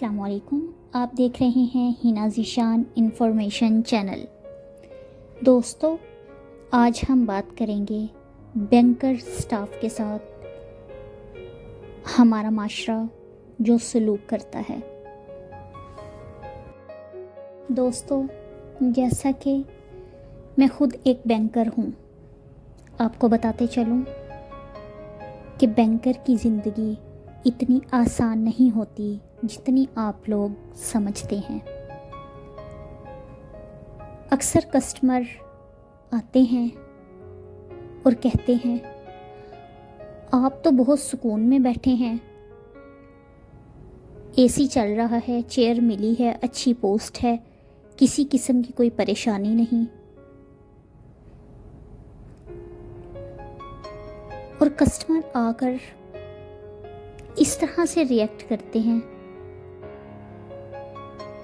अस्सलाम वालेकुम। आप देख रहे हैं हिना ज़ीशान इंफॉर्मेशन चैनल। दोस्तों, आज हम बात करेंगे बैंकर स्टाफ के साथ हमारा माशरा जो सलूक करता है। दोस्तों, जैसा कि मैं ख़ुद एक बैंकर हूँ, आपको बताते चलूँ कि बैंकर की ज़िंदगी इतनी आसान नहीं होती जितनी आप लोग समझते हैं। अक्सर कस्टमर आते हैं और कहते हैं, आप तो बहुत सुकून में बैठे हैं, एसी चल रहा है, चेयर मिली है, अच्छी पोस्ट है, किसी किस्म की कोई परेशानी नहीं। और कस्टमर आकर इस तरह से रिएक्ट करते हैं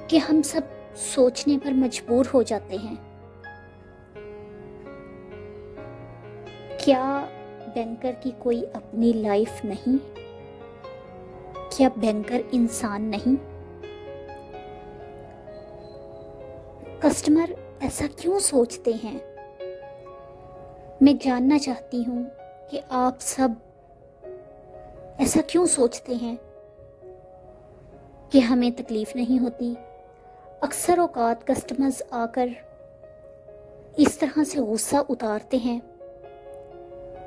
कि हम सब सोचने पर मजबूर हो जाते हैं, क्या बैंकर की कोई अपनी लाइफ नहीं? क्या बैंकर इंसान नहीं? कस्टमर ऐसा क्यों सोचते हैं? मैं जानना चाहती हूँ कि आप सब ऐसा क्यों सोचते हैं कि हमें तकलीफ़ नहीं होती। अक्सर औक़ात कस्टमर्स आकर इस तरह से गुस्सा उतारते हैं,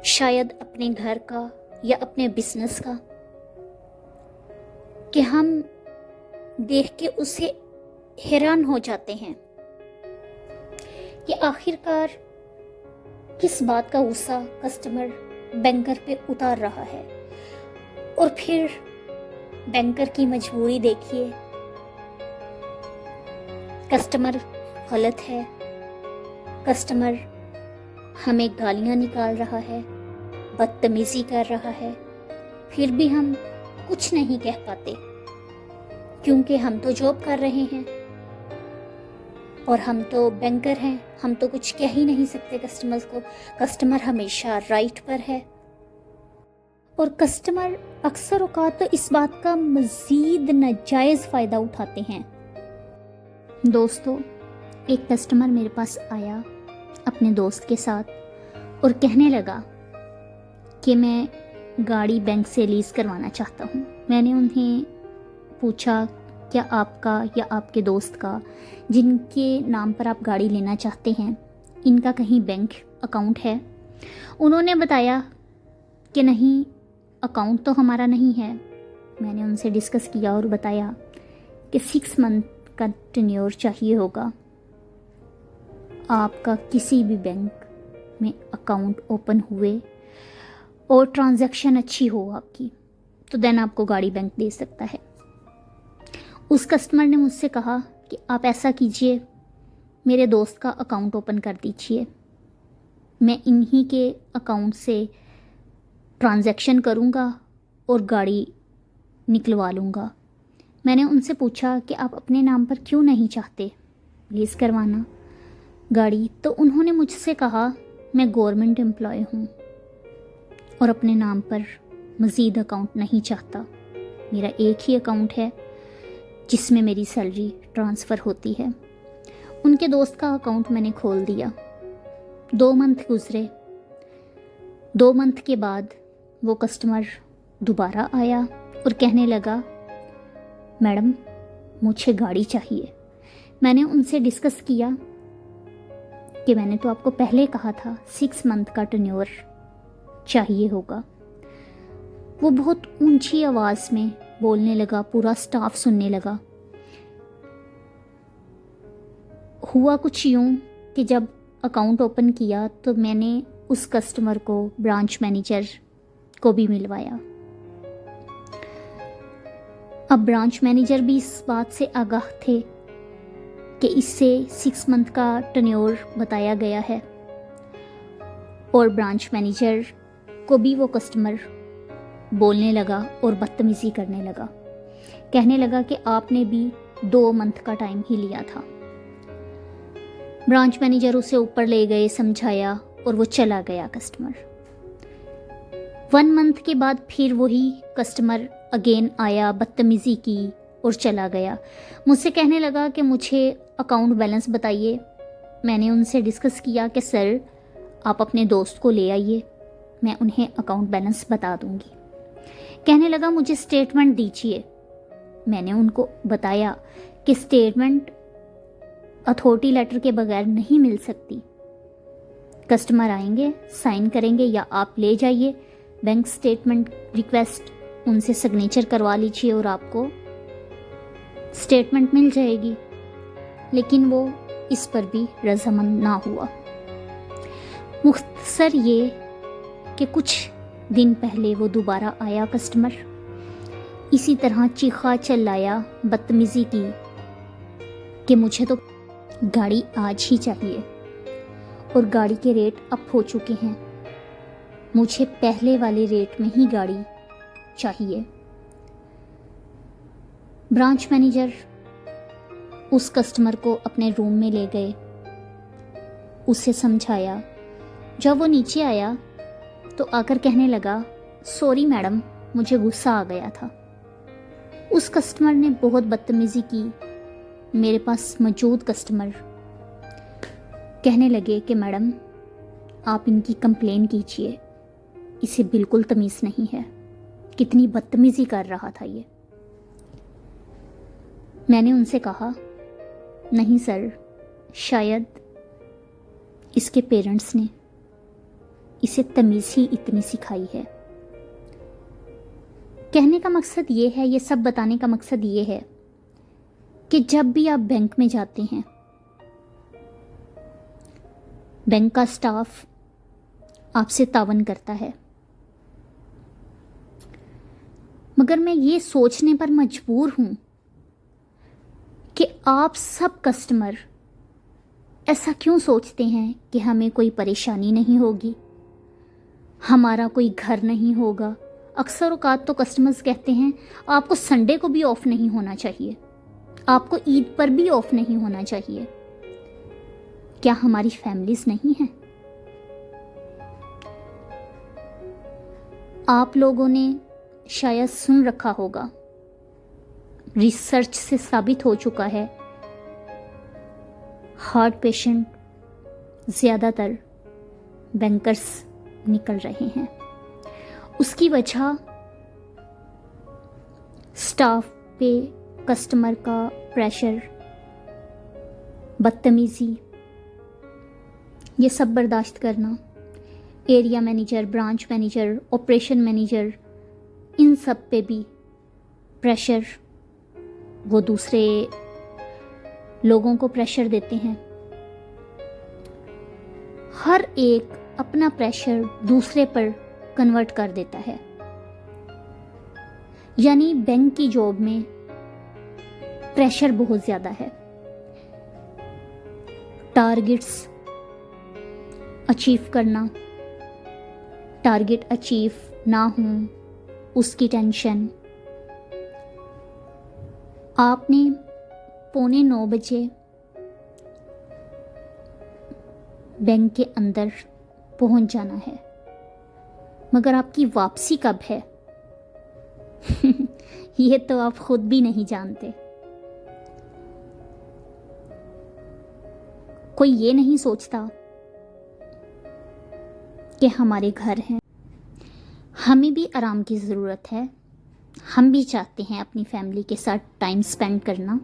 शायद अपने घर का या अपने बिज़नेस का, कि हम देख के उसे हैरान हो जाते हैं कि आखिरकार किस बात का गुस्सा कस्टमर बैंकर पे उतार रहा है। और फिर बैंकर की मजबूरी देखिए, कस्टमर गलत है, कस्टमर हमें गालियां निकाल रहा है, बदतमीज़ी कर रहा है, फिर भी हम कुछ नहीं कह पाते क्योंकि हम तो जॉब कर रहे हैं और हम तो बैंकर हैं, हम तो कुछ कह ही नहीं सकते कस्टमर्स को। कस्टमर हमेशा राइट पर है और कस्टमर अक्सर औक़ात तो इस बात का मज़ीद नाजायज़ फ़ायदा उठाते हैं। दोस्तों, एक कस्टमर मेरे पास आया अपने दोस्त के साथ और कहने लगा कि मैं गाड़ी बैंक से लीज़ करवाना चाहता हूँ। मैंने उन्हें पूछा, क्या आपका या आपके दोस्त का जिनके नाम पर आप गाड़ी लेना चाहते हैं, इनका कहीं बैंक अकाउंट है? उन्होंने बताया कि नहीं, अकाउंट तो हमारा नहीं है। मैंने उनसे डिस्कस किया और बताया कि 6 मंथ का टेन्योर चाहिए होगा। आपका किसी भी बैंक में अकाउंट ओपन हुए और ट्रांजैक्शन अच्छी हो आपकी, तो देन आपको गाड़ी बैंक दे सकता है। उस कस्टमर ने मुझसे कहा कि आप ऐसा कीजिए, मेरे दोस्त का अकाउंट ओपन कर दीजिए, मैं इन्हीं के अकाउंट से ट्रांजैक्शन करूँगा और गाड़ी निकलवा लूँगा। मैंने उनसे पूछा कि आप अपने नाम पर क्यों नहीं चाहते लीज़ करवाना गाड़ी? तो उन्होंने मुझसे कहा, मैं गवर्नमेंट एम्प्लॉय हूँ और अपने नाम पर मज़ीद अकाउंट नहीं चाहता। मेरा एक ही अकाउंट है जिसमें मेरी सैलरी ट्रांसफ़र होती है। उनके दोस्त का अकाउंट मैंने खोल दिया। 2 मंथ गुज़रे। 2 मंथ के बाद वो कस्टमर दोबारा आया और कहने लगा, मैडम मुझे गाड़ी चाहिए। मैंने उनसे डिस्कस किया कि मैंने तो आपको पहले कहा था 6 मंथ का टेन्योर चाहिए होगा। वो बहुत ऊंची आवाज़ में बोलने लगा, पूरा स्टाफ सुनने लगा। हुआ कुछ यूँ कि जब अकाउंट ओपन किया तो मैंने उस कस्टमर को ब्रांच मैनेजर को भी मिलवाया। अब ब्रांच मैनेजर भी इस बात से आगाह थे कि इससे 6 मंथ का टेन्योर बताया गया है और ब्रांच मैनेजर को भी वो कस्टमर बोलने लगा और बदतमीज़ी करने लगा, कहने लगा कि आपने भी 2 मंथ का टाइम ही लिया था। ब्रांच मैनेजर उसे ऊपर ले गए, समझाया और वो चला गया कस्टमर। 1 मंथ के बाद फिर वही कस्टमर अगेन आया, बदतमीज़ी की اور چلا گیا. مجھ سے کہنے لگا کہ مجھے اکاؤنٹ بیلنس بتائیے. میں نے ان سے ڈسکس کیا کہ سر آپ اپنے دوست کو لے آئیے, میں انہیں اکاؤنٹ بیلنس بتا دوں گی. کہنے لگا مجھے اسٹیٹمنٹ دیجیے. میں نے ان کو بتایا کہ اسٹیٹمنٹ اتھارٹی لیٹر کے بغیر نہیں مل سکتی. کسٹمر آئیں گے, سائن کریں گے, یا آپ لے جائیے بینک اسٹیٹمنٹ ریکویسٹ, ان سے سگنیچر کروا لیجیے اور آپ کو اسٹیٹمنٹ مل جائے گی. لیکن وہ اس پر بھی رضامند نہ ہوا. مختصر یہ کہ کچھ دن پہلے وہ دوبارہ آیا کسٹمر, اسی طرح چیخا چلایا, بدتمیزی کی کہ مجھے تو گاڑی آج ہی چاہیے اور گاڑی کے ریٹ اپ ہو چکے ہیں, مجھے پہلے والے ریٹ میں ہی گاڑی چاہیے. برانچ مینیجر اس کسٹمر کو اپنے روم میں لے گئے, اسے سمجھایا. جب وہ نیچے آیا تو آ کر کہنے لگا سوری میڈم, مجھے غصہ آ گیا تھا. اس کسٹمر نے بہت بدتمیزی کی. میرے پاس موجود کسٹمر کہنے لگے کہ میڈم آپ ان کی کمپلین کیجیے, اسے بالکل تمیز نہیں ہے, کتنی بدتمیزی کر رہا تھا یہ. میں نے ان سے کہا نہیں سر, شاید اس کے پیرنٹس نے اسے تمیز ہی اتنی سکھائی ہے. کہنے کا مقصد یہ ہے, یہ سب بتانے کا مقصد یہ ہے کہ جب بھی آپ بینک میں جاتے ہیں, بینک کا سٹاف آپ سے تعاون کرتا ہے, مگر میں یہ سوچنے پر مجبور ہوں کہ آپ سب کسٹمر ایسا کیوں سوچتے ہیں کہ ہمیں کوئی پریشانی نہیں ہوگی, ہمارا کوئی گھر نہیں ہوگا. اکثر اوقات تو کسٹمرز کہتے ہیں آپ کو سنڈے کو بھی آف نہیں ہونا چاہیے, آپ کو عید پر بھی آف نہیں ہونا چاہیے. کیا ہماری فیملیز نہیں ہیں؟ آپ لوگوں نے شاید سن رکھا ہوگا, ریسرچ سے ثابت ہو چکا ہے, ہارٹ پیشنٹ زیادہ تر بینکرز نکل رہے ہیں. اس کی وجہ سٹاف پہ کسٹمر کا پریشر, بدتمیزی, یہ سب برداشت کرنا. Area manager, branch manager, operation manager, ان سب پہ بھی پریشر, وہ دوسرے لوگوں کو پریشر دیتے ہیں. ہر ایک اپنا پریشر دوسرے پر کنورٹ کر دیتا ہے. یعنی بینک کی جاب میں پریشر بہت زیادہ ہے. ٹارگٹس اچیو کرنا, ٹارگٹ اچیو نہ ہوں اس کی ٹینشن. آپ نے 8:45 بجے بینک کے اندر پہنچ جانا ہے, مگر آپ کی واپسی کب ہے یہ تو آپ خود بھی نہیں جانتے. کوئی یہ نہیں سوچتا کہ ہمارے گھر ہیں, ہمیں بھی آرام کی ضرورت ہے, ہم بھی چاہتے ہیں اپنی فیملی کے ساتھ ٹائم سپینڈ کرنا.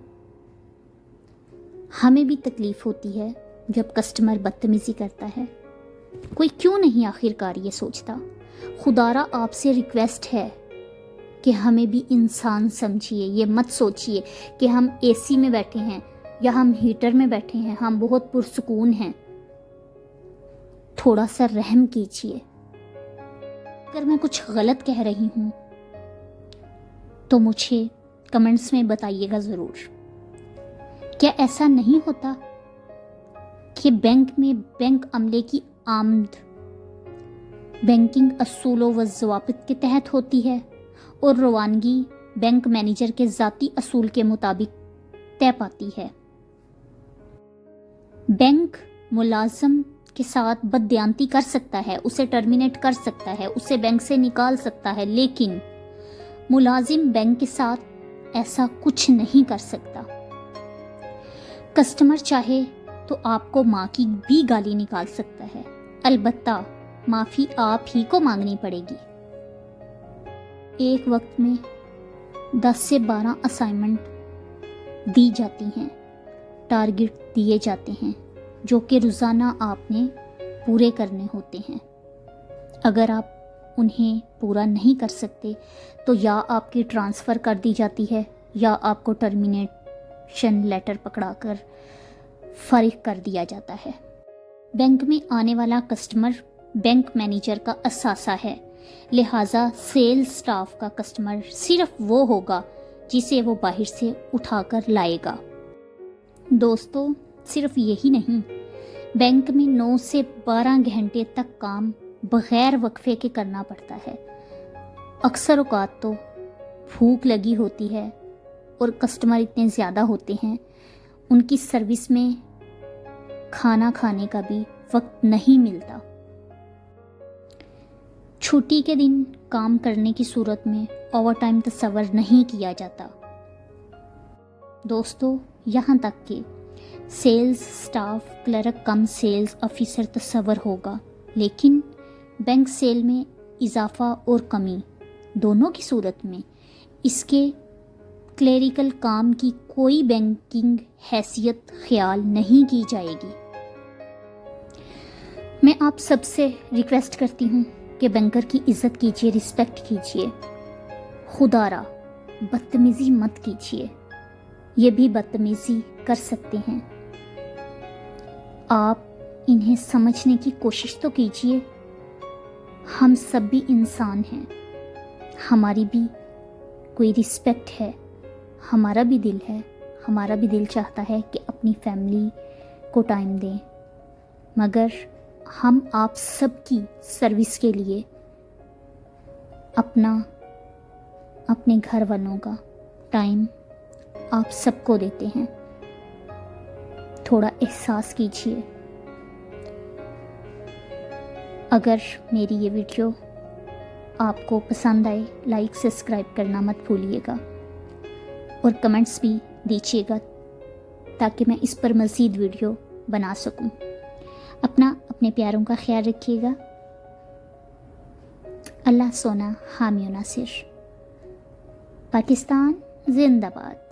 ہمیں بھی تکلیف ہوتی ہے جب کسٹمر بدتمیزی کرتا ہے. کوئی کیوں نہیں آخر کار یہ سوچتا. خدارا آپ سے ریکویسٹ ہے کہ ہمیں بھی انسان سمجھیے. یہ مت سوچیے کہ ہم اے سی میں بیٹھے ہیں یا ہم ہیٹر میں بیٹھے ہیں, ہم بہت پرسکون ہیں. تھوڑا سا رحم کیجیے. اگر میں کچھ غلط کہہ رہی ہوں تو مجھے کمنٹس میں بتائیے گا ضرور. کیا ایسا نہیں ہوتا کہ بینک میں بینک عملے کی آمد بینکنگ اصول و ضوابط کے تحت ہوتی ہے اور روانگی بینک مینیجر کے ذاتی اصول کے مطابق طے پاتی ہے؟ بینک ملازم کے ساتھ بددیانتی کر سکتا ہے, اسے ٹرمینیٹ کر سکتا ہے, اسے بینک سے نکال سکتا ہے, لیکن ملازم بینک کے ساتھ ऐसा कुछ नहीं कर सकता। कस्टमर चाहे तो आपको माँ की भी गाली निकाल सकता है, अलबत्ता माफ़ी आप ही को मांगनी पड़ेगी। एक वक्त में 10 से 12 असाइनमेंट दी जाती हैं, टारगेट दिए जाते हैं जो कि रोज़ाना आपने पूरे करने होते हैं। अगर आप उन्हें पूरा नहीं कर सकते तो या आपकी ट्रांसफ़र कर दी जाती है या आपको टर्मिनेशन लेटर पकड़ाकर फ़ारिग कर दिया जाता है। बैंक में आने वाला कस्टमर बैंक मैनेजर का असासा है, लिहाजा सेल्स स्टाफ का कस्टमर सिर्फ वो होगा जिसे वो बाहर से उठाकर लाएगा। दोस्तों, सिर्फ यही नहीं, बैंक में 9 से 12 घंटे तक काम बग़ैर वक्फे के करना पड़ता है। अक्सर औक़ात तो भूख लगी होती है और कस्टमर इतने ज़्यादा होते हैं, उनकी सर्विस में खाना खाने का भी वक्त नहीं मिलता। छुट्टी के दिन काम करने की सूरत में ओवर टाइम तस्वर नहीं किया जाता। दोस्तों, यहाँ तक कि sales staff clerk cum sales officer तस्वर होगा, लेकिन बैंक सेल में इजाफा और कमी दोनों की सूरत में इसके क्लेरिकल काम की कोई बैंकिंग हैसियत ख्याल नहीं की जाएगी। मैं आप सबसे रिक्वेस्ट करती हूँ कि बैंकर की इज़्ज़त कीजिए, रिस्पेक्ट कीजिए। खुदारा बदतमीज़ी मत कीजिए, ये भी बदतमीज़ी कर सकते हैं। आप इन्हें समझने की कोशिश तो कीजिए। हम सब भी इंसान हैं, हमारी भी कोई रिस्पेक्ट है, हमारा भी दिल है, हमारा भी दिल चाहता है कि अपनी फैमिली को टाइम दें, मगर हम आप सबकी सर्विस के लिए अपने घर वालों का टाइम आप सबको देते हैं। थोड़ा एहसास कीजिए। अगर मेरी ये वीडियो आपको पसंद आए, लाइक सब्सक्राइब करना मत भूलिएगा और कमेंट्स भी दीजिएगा ताकि मैं इस पर मज़ीद वीडियो बना सकूं। अपने प्यारों का ख्याल रखिएगा। अल्लाह सोना हामी नासिर। पाकिस्तान जिंदाबाद।